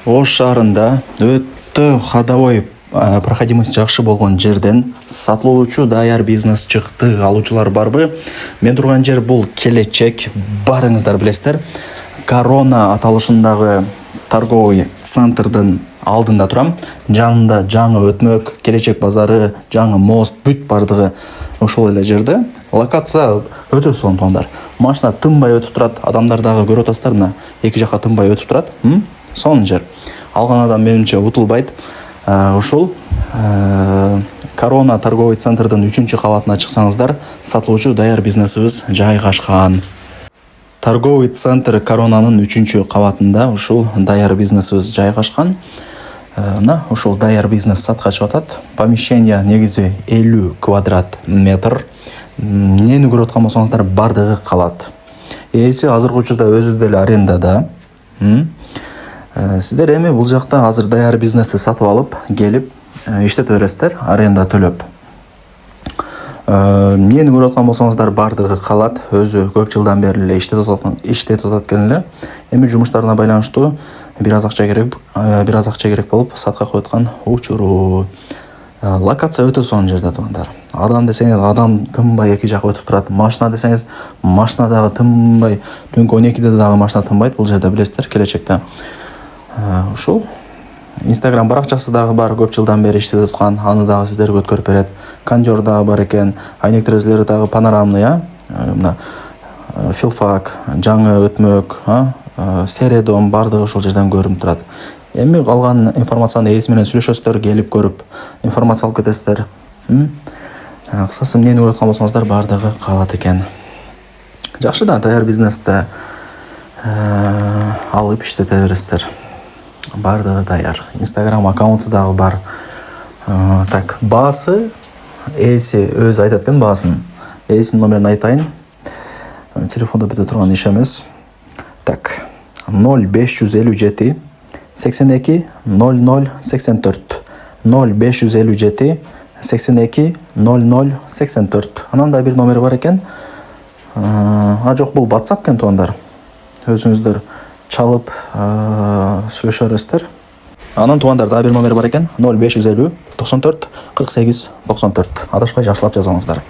Ош шаарында өтө ходовой проходимость жакшы болгон жерден сатылуучу даяр бизнес чыкты. Алуучулар барбы? Мен турган жер бул келечек. Барыңыздар билесиздер. Корона аталышындагы торговый центрдин алдында турам. Жанында жаңы өтмөк, келечек базары, жаңы мост, бүт бардыгы ошол эле жерде. Локация өтө сонтондар. Машина тынбай өтүп турат. Адамдар дагы көрүп атасыздар, мына эки жака тынбай өтүп турат. Сон жер. Алган адам менимче утулбайт. Ушул Корона торговый центрдин 3-кабатына чыксаңыздар, сатылуучу даяр бизнесибиз жайгашкан. Торговый центр Коронанын 3-кабатында ушул даяр бизнесибиз жайгашкан. Мына ушул даяр бизнес сатка чыгып атат. Помещение негизи 50 квадрат метр. Эмнени көрүп аткан болсоңуздар, бардыгы калат. Ээси азыркы учурда өзү деле арендада. Сиздер эми бул жакта азыр даяр бизнести сатып алып, келип иштете бересиздер, аренда төлөп. Эмнени көрүп аткан болсоңуздар, бардыгы калат. Өзү көп жылдан бери эле иштетип атат экен эле. Эми жумуштарына байланыштуу бир аз акча керек болуп сатка коюп аткан учуру. Локация өтө сонун жерде туугандар. Адам десеңиз, адам тынбай эки жака өтүп турат. Машина десеңиз, машина дагы тынбай, түнкү 12-де дагы машина тынбайт. Бул жерде билесиздер, келечекте. Ушул Instagram баракчасы дагы бар, көп жылдан бери иштеп аткан. Аны дагы сиздерге өткөрүп берет. Кондер дагы бар экен. Айнек терезелери дагы панорамный, мына филфак, жаңы өтмөк, середом бардыгы ушул жерден көрүнүп турат. Эми калган информацияны ээси менен сүйлөшөсүздөр, келип көрүп информация алып кетесиздер. Кысасы эмнени көрүп аткан болсоңуздар, бардыгы калат экен. Жакшы да, даяр бизнесте алып иштете бересиздер. Бардыгы даяр. Instagram аккаунту дагы бар. Так, баасы ээси өзү айтат экен баасын. Ээсинин номерин айтайын. Телефондо бүтө турган иш эмес. Так, 0557 82 00 84. 0557 82 00 84. Анан да бир номери бар экен. Жок, бул WhatsApp экен туугандар. Өзүңүздөр чалып сүйлөшө бересиздер. Анан туугандар да бир номери бар экен. 0550 94 48 94. Адашпай жакшылап жазыңыздар.